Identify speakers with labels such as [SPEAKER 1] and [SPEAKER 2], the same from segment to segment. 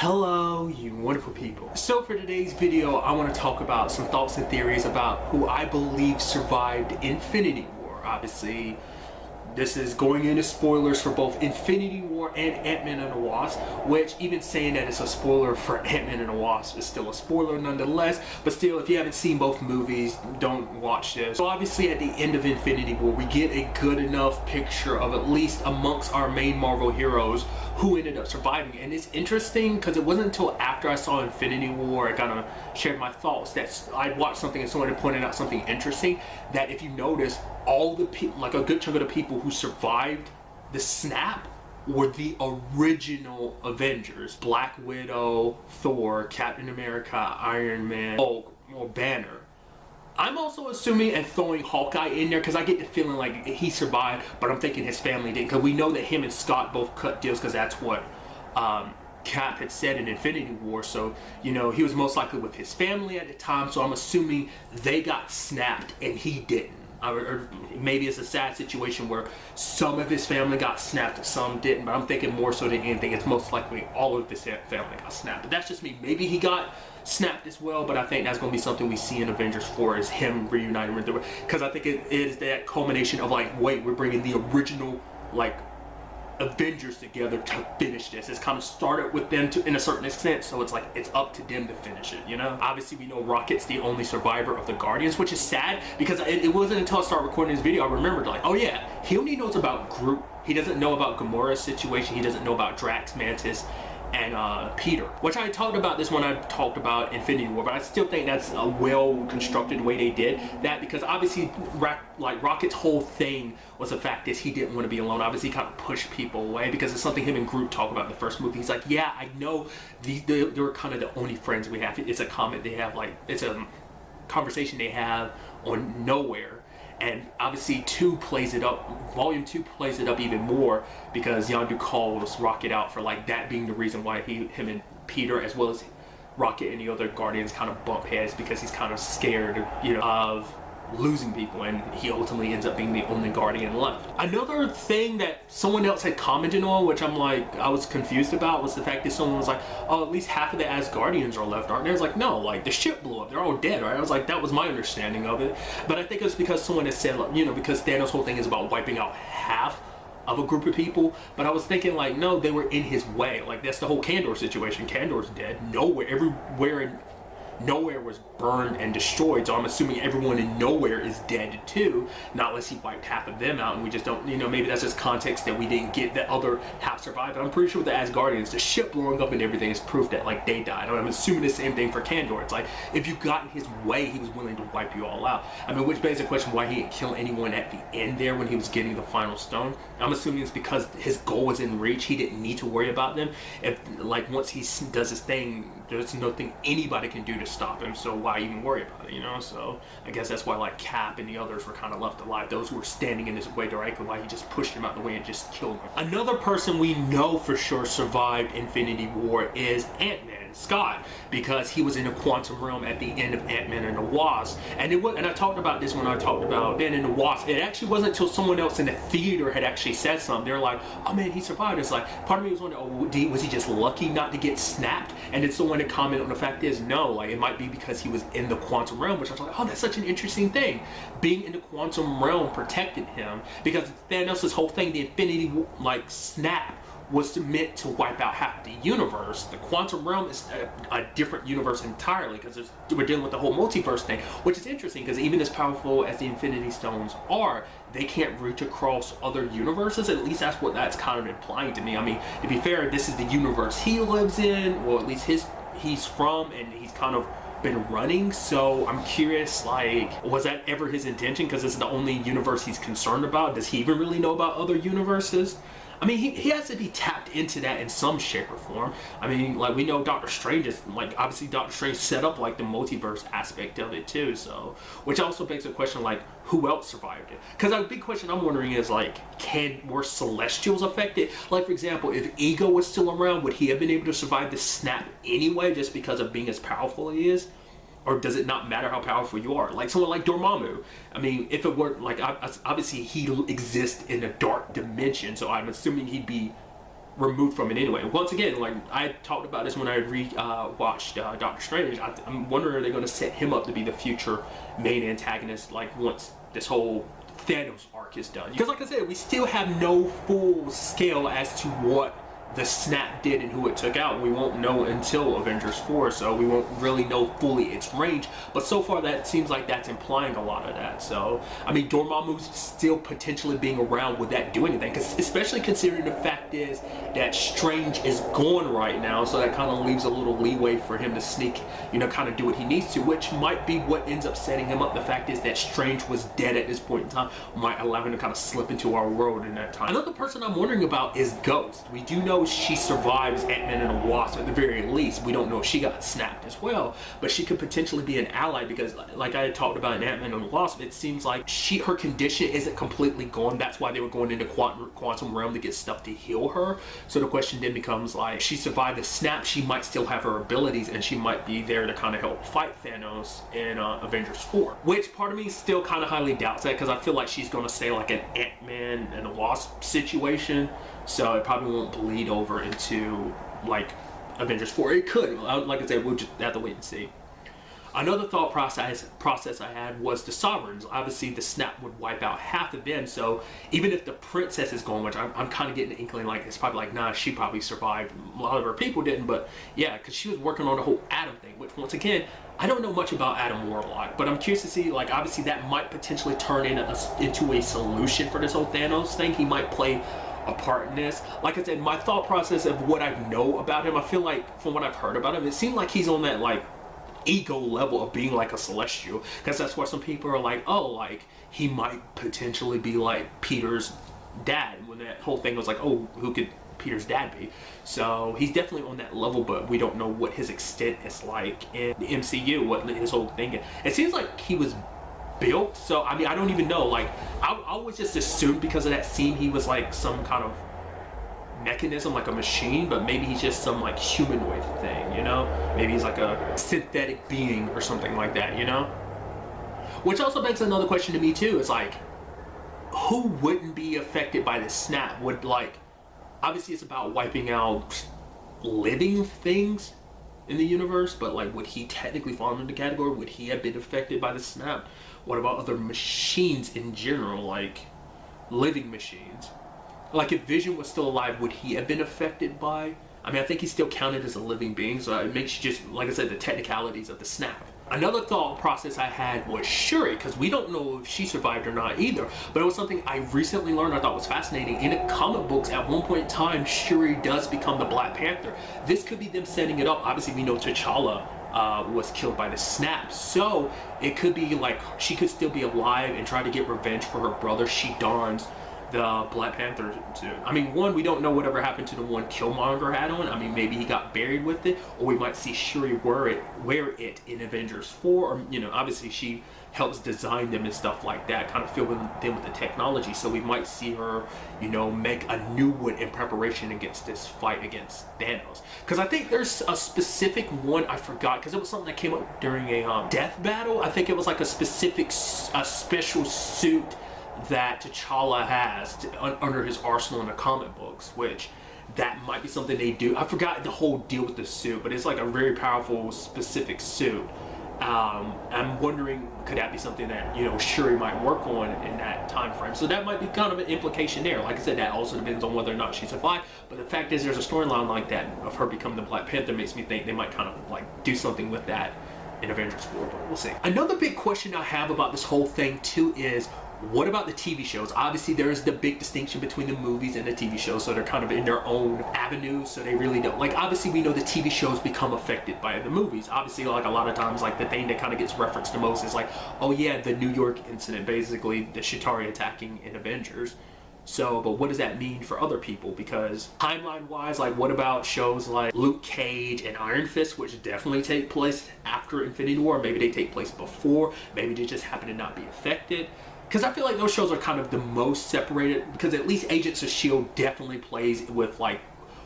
[SPEAKER 1] Hello, you wonderful people. So for today's video, I want to talk about some thoughts and theories about who I believe survived Infinity War. Obviously, this is going into spoilers for both Infinity War and Ant-Man and the Wasp, which even saying that it's a spoiler for Ant-Man and the Wasp is still a spoiler nonetheless, but still, if you haven't seen both movies, don't watch this. So obviously at the end of Infinity War, we get a good enough picture of at least amongst our main Marvel heroes who ended up surviving. And it's interesting because it wasn't until after I saw Infinity War I kind of shared my thoughts that I watched something and someone had pointed out something interesting, that if you notice, all the people, like a good chunk of the people who survived the snap were the original Avengers. Black Widow, Thor, Captain America, Iron Man, Hulk, or Banner. I'm also assuming and throwing Hawkeye in there because I get the feeling like he survived, but I'm thinking his family didn't, because we know that him and Scott both cut deals because that's what Cap had said in Infinity War. So, you know, he was most likely with his family at the time, so I'm assuming they got snapped and he didn't. Or maybe it's a sad situation where some of his family got snapped and some didn't, but I'm thinking more so than anything, it's most likely all of his family got snapped. But that's just me. Maybe he got snapped as well, but I think that's going to be something we see in Avengers 4 is him reuniting with the, because I think it is that culmination of like, wait, we're bringing the original like Avengers together to finish this. It's kind of started with them to in a certain extent, so it's like it's up to them to finish it, you know. Obviously we know Rocket's the only survivor of the Guardians, which is sad because it wasn't until I started recording this video I remembered, like, oh yeah, he only knows about Groot. He doesn't know about Gamora's situation. He doesn't know about Drax, Mantis, and Peter, which I talked about this when I talked about Infinity War, but I still think that's a well-constructed way they did that, because obviously like Rocket's whole thing was the fact is he didn't want to be alone. Obviously he kind of pushed people away because it's something him and Groot talk about in the first movie. He's like, yeah, I know they're kind of the only friends we have. It's a comment they have, like it's a conversation they have on Nowhere. And obviously 2 plays it up, volume 2 plays it up even more because Yondu calls Rocket out for like that being the reason why him and Peter, as well as Rocket and the other Guardians, kind of bump heads because he's kind of scared, you know, of losing people, and he ultimately ends up being the only Guardian left. Another thing that someone else had commented on, which I'm like, I was confused about, was the fact that someone was like, oh, at least half of the Asgardians are left, aren't there? It's like, no, like the ship blew up, they're all dead, right? I was like, that was my understanding of it. But I think it's because someone had said, like, you know, because Thanos' whole thing is about wiping out half of a group of people, but I was thinking like, no, they were in his way. Like that's the whole Kandor situation. Kandor's dead. Nowhere was burned and destroyed, so I'm assuming everyone in Nowhere is dead too, not unless he wiped half of them out and we just don't, you know, maybe that's just context that we didn't get, that other half survived. But I'm pretty sure with the Asgardians, the ship blowing up and everything is proof that like they died. I'm assuming the same thing for Kandor. It's like, if you got in his way, he was willing to wipe you all out. I mean, which begs the question why he didn't kill anyone at the end there when he was getting the final stone. I'm assuming it's because his goal was in reach, he didn't need to worry about them. If like once he does his thing, there's nothing anybody can do to stop him, so why even worry about it, you know? So I guess that's why like Cap and the others were kind of left alive, those who were standing in his way directly, why he just pushed him out the way and just killed him. Another person we know for sure survived Infinity War is Ant-Man, Scott, because he was in the quantum realm at the end of Ant-Man and the Wasp. And I talked about this when I talked about Ant-Man and the Wasp. It actually wasn't until someone else in the theater had actually said something. They're like, oh man, he survived. It's like, part of me was wondering, oh, was he just lucky not to get snapped? And then someone had commented on the fact is, no, like it might be because he was in the quantum realm, which I was like, oh, that's such an interesting thing. Being in the quantum realm protected him, because Thanos' whole thing, the Infinity like snap, was meant to wipe out half the universe. The quantum realm is a different universe entirely, because we're dealing with the whole multiverse thing, which is interesting because even as powerful as the Infinity Stones are, they can't reach across other universes. At least that's what that's kind of implying to me. I mean, to be fair, this is the universe he lives in, or at least he's from, and he's kind of been running. So I'm curious, like, was that ever his intention? Because it's the only universe he's concerned about. Does he even really know about other universes? I mean, he has to be tapped into that in some shape or form. I mean, like, we know Doctor Strange is, like, obviously Doctor Strange set up, like, the multiverse aspect of it, too, so, which also begs the question, like, who else survived it? Because a big question I'm wondering is, like, were Celestials affected? Like, for example, if Ego was still around, would he have been able to survive the snap anyway, just because of being as powerful he is? Or does it not matter how powerful you are? Like someone like Dormammu. I mean, if it were like, obviously he exists in a dark dimension, so I'm assuming he'd be removed from it anyway. Once again, like I talked about this when I watched Doctor Strange. I'm wondering, are they going to set him up to be the future main antagonist, like once this whole Thanos arc is done? Because like I said, we still have no full scale as to what the snap did and who it took out. We won't know until Avengers 4, so we won't really know fully its range. But so far, that seems like that's implying a lot of that. So, I mean, Dormammu's still potentially being around. Would that do anything? Because especially considering the fact is that Strange is gone right now, so that kind of leaves a little leeway for him to sneak, you know, kind of do what he needs to, which might be what ends up setting him up. The fact is that Strange was dead at this point in time, might allow him to kind of slip into our world in that time. Another person I'm wondering about is Ghost. We do know she survives Ant-Man and the Wasp at the very least. We don't know if she got snapped as well, but she could potentially be an ally because, like I had talked about in Ant-Man and the Wasp, it seems like her condition isn't completely gone. That's why they were going into quantum realm to get stuff to heal her. So the question then becomes, like, she survived the snap, she might still have her abilities, and she might be there to kind of help fight Thanos in Avengers 4. Which part of me still kind of highly doubts that, because I feel like she's going to stay like an Ant-Man and the Wasp situation. So it probably won't bleed over into like Avengers 4. It could. Like I said, we'll just have to wait and see. Another thought process I had was the Sovereigns. Obviously, the snap would wipe out half of them. So even if the princess is gone, which I'm kind of getting an inkling like it's probably like, nah, she probably survived. A lot of her people didn't, but yeah, because she was working on the whole Atom thing, which once again, I don't know much about Adam Warlock, but I'm curious to see, like, obviously that might potentially turn into a solution for this whole Thanos thing. He might play a part in this. Like I said, my thought process of what I know about him, I feel like from what I've heard about him, it seemed like he's on that like ego level of being like a Celestial, because that's why some people are like, oh, like he might potentially be like Peter's dad, when that whole thing was like, oh, who could Peter's dad be? So he's definitely on that level, but we don't know what his extent is like in the MCU, what his whole thing is. It seems like he was built, so I mean, I don't even know, like I always just assumed because of that scene he was like some kind of mechanism, like a machine, but maybe he's just some like humanoid thing, you know? Maybe he's like a synthetic being or something like that, you know? Which also begs another question to me too, is like, who wouldn't be affected by this snap? Would, like, obviously it's about wiping out living things in the universe, but like, would he technically fall into the category? Would he have been affected by the snap? What about other machines in general, like living machines? Like if Vision was still alive, would he have been affected by? I mean, I think he's still counted as a living being, so it makes you just, like I said, the technicalities of the snap. Another thought process I had was Shuri, because we don't know if she survived or not either, but it was something I recently learned I thought was fascinating. In the comic books, at one point in time, Shuri does become the Black Panther. This could be them setting it up. Obviously, we know T'Challa was killed by the snap, so it could be like she could still be alive and try to get revenge for her brother. She dons the Black Panther suit. I mean, one, we don't know whatever happened to the one Killmonger had on. I mean, maybe he got buried with it, or we might see Shuri wear it in Avengers 4, or, you know, obviously she helps design them and stuff like that, kind of filling them with the technology, so we might see her, you know, make a new one in preparation against this fight against Thanos. Because I think there's a specific one, I forgot, because it was something that came up during a death battle. I think it was like a special suit that T'Challa has under his arsenal in the comic books, which that might be something they do. I forgot the whole deal with the suit, but it's like a very powerful, specific suit. I'm wondering, could that be something that, you know, Shuri might work on in that time frame? So that might be kind of an implication there. Like I said, that also depends on whether or not she survived. But the fact is, there's a storyline like that of her becoming the Black Panther, makes me think they might kind of like do something with that in Avengers 4, but we'll see. Another big question I have about this whole thing too is, what about the TV shows? Obviously, there is the big distinction between the movies and the TV shows, so they're kind of in their own avenues, so they really don't. Like, obviously, we know the TV shows become affected by the movies. Obviously, like, a lot of times, like, the thing that kind of gets referenced the most is like, oh yeah, the New York incident, basically, the Chitauri attacking in Avengers. So, but what does that mean for other people? Because timeline-wise, like, what about shows like Luke Cage and Iron Fist, which definitely take place after Infinity War? Maybe they take place before. Maybe they just happen to not be affected. Because I feel like those shows are kind of the most separated, because at least Agents of S.H.I.E.L.D. definitely plays with, like,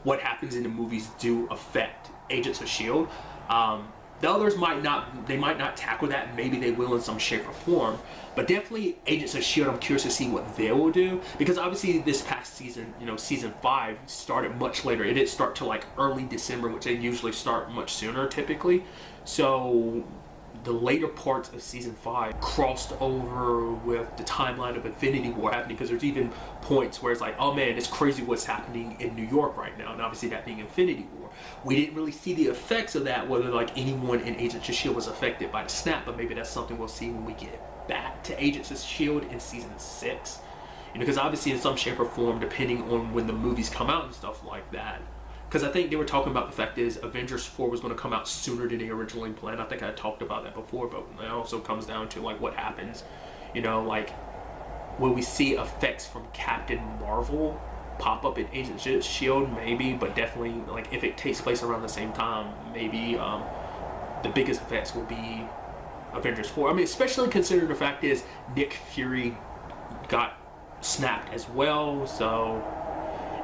[SPEAKER 1] what happens in the movies do affect Agents of S.H.I.E.L.D. The others might not tackle that. Maybe they will in some shape or form. But definitely Agents of S.H.I.E.L.D., I'm curious to see what they will do. Because obviously this past season, you know, season 5 started much later. It didn't start till like early December, which they usually start much sooner typically. So the later parts of season 5 crossed over with the timeline of Infinity War happening, because there's even points where it's like, oh man, it's crazy what's happening in New York right now, and obviously that being Infinity War. We didn't really see the effects of that, whether like anyone in Agents of S.H.I.E.L.D. was affected by the snap, but maybe that's something we'll see when we get back to Agents of S.H.I.E.L.D. in season 6. You know, because obviously in some shape or form, depending on when the movies come out and stuff like that, because I think they were talking about the fact is Avengers 4 was going to come out sooner than they originally planned. I think I talked about that before, but it also comes down to like what happens. You know, like will we see effects from Captain Marvel pop up in Agents of S.H.I.E.L.D.? Maybe, but definitely like if it takes place around the same time, maybe the biggest effects will be Avengers 4. I mean, especially considering the fact is Nick Fury got snapped as well, so.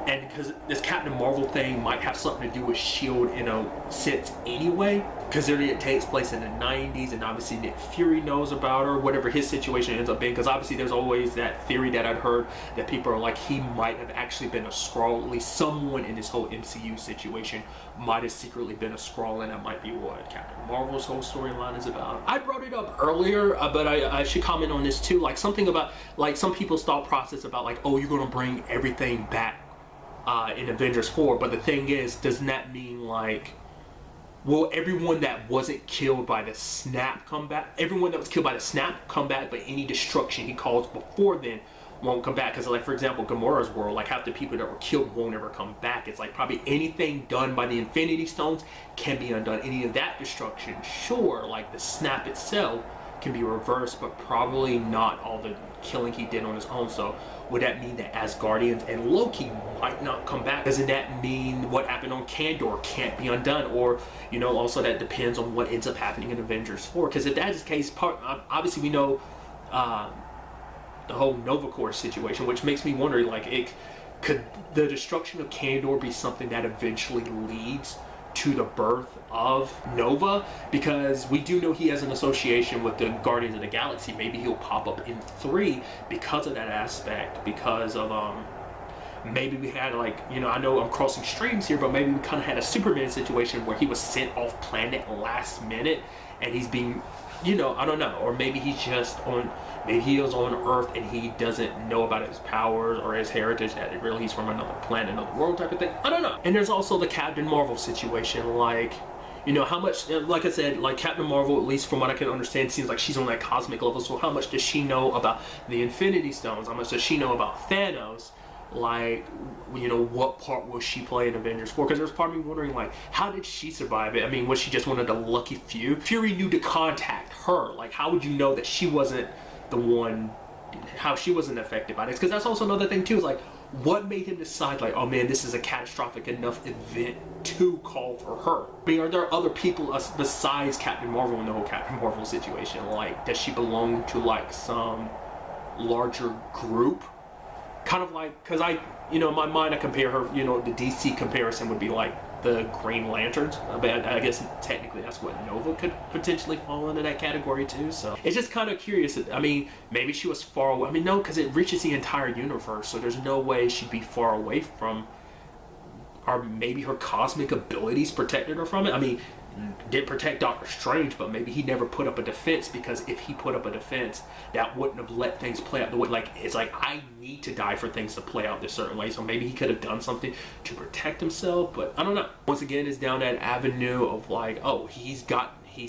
[SPEAKER 1] And because this Captain Marvel thing might have something to do with S.H.I.E.L.D. in a sense anyway, considering it takes place in the 90s, and obviously Nick Fury knows about her, whatever his situation ends up being, because obviously there's always that theory that I'd heard that people are like, he might have actually been a Skrull. At least someone in this whole MCU situation might have secretly been a Skrull, and that might be what Captain Marvel's whole storyline is about. I brought it up earlier, but I should comment on this too, like something about like some people's thought process about like, oh, you're gonna bring everything back in Avengers 4, but the thing is, doesn't that mean like, will everyone that wasn't killed by the snap come back? Everyone that was killed by the snap come back, but any destruction he caused before then won't come back? Because like, for example, Gamora's world, like half the people that were killed won't ever come back. It's like probably anything done by the Infinity Stones can be undone. Any of that destruction, sure, like the snap itself can be reversed, but probably not all the killing he did on his own. So would that mean that Asgardians and Loki might not come back? Doesn't that mean what happened on Kandor can't be undone? Or, you know, also that depends on what ends up happening in Avengers 4. Because if that's the case, obviously we know the whole Nova Corps situation, which makes me wonder, like, could the destruction of Kandor be something that eventually leads to the birth of Nova? Because we do know he has an association with the Guardians of the Galaxy. Maybe he'll pop up in 3 because of that aspect, because of maybe we had like, you know, I know I'm crossing streams here, but maybe we kind of had a Superman situation where he was sent off planet last minute and he's being, you know, I don't know, or maybe he's just on, maybe he was on Earth and he doesn't know about his powers or his heritage, that really he's from another planet, another world type of thing. I don't know. And there's also the Captain Marvel situation, like, you know, how much, like I said, like Captain Marvel, at least from what I can understand, seems like she's on that cosmic level. So how much does she know about the Infinity Stones? How much does she know about Thanos? Like, you know, what part will she play in Avengers 4? Because there's part of me wondering, like, how did she survive it? I mean, was she just one of the lucky few? Fury knew to contact her. Like, how would you know that she wasn't the one, how she wasn't affected by this? Because that's also another thing too, is like, what made him decide, like, oh man, this is a catastrophic enough event to call for her? I mean, are there other people besides Captain Marvel in the whole Captain Marvel situation? Like, does she belong to like some larger group? Kind of like, because you know, in my mind, I compare her, you know, the DC comparison would be like the Green Lanterns. But I guess technically that's what Nova could potentially fall into that category too. So it's just kind of curious. I mean, maybe she was far away. I mean, no, because it reaches the entire universe, so there's no way she'd be far away from, or maybe her cosmic abilities protected her from it. I mean, did protect Doctor Strange, but maybe he never put up a defense, because if he put up a defense, that wouldn't have let things play out the way, like, it's like, I need to die for things to play out this certain way. So maybe he could have done something to protect himself, but I don't know. Once again, it's down that avenue of like, oh, he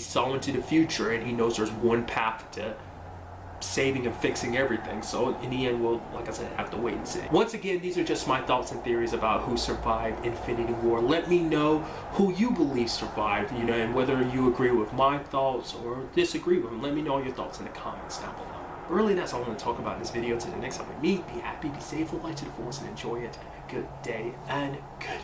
[SPEAKER 1] saw into the future and he knows there's one path to saving and fixing everything. So in the end, we'll, like I said, have to wait and see. Once again, these are just my thoughts and theories about who survived Infinity War. Let me know who you believe survived, you know, and whether you agree with my thoughts or disagree with them. Let me know your thoughts in the comments down below. But really, that's all I want to talk about in this video. Till the next time we meet, be happy, be safe, live life to the fullest, and enjoy it. Good day and good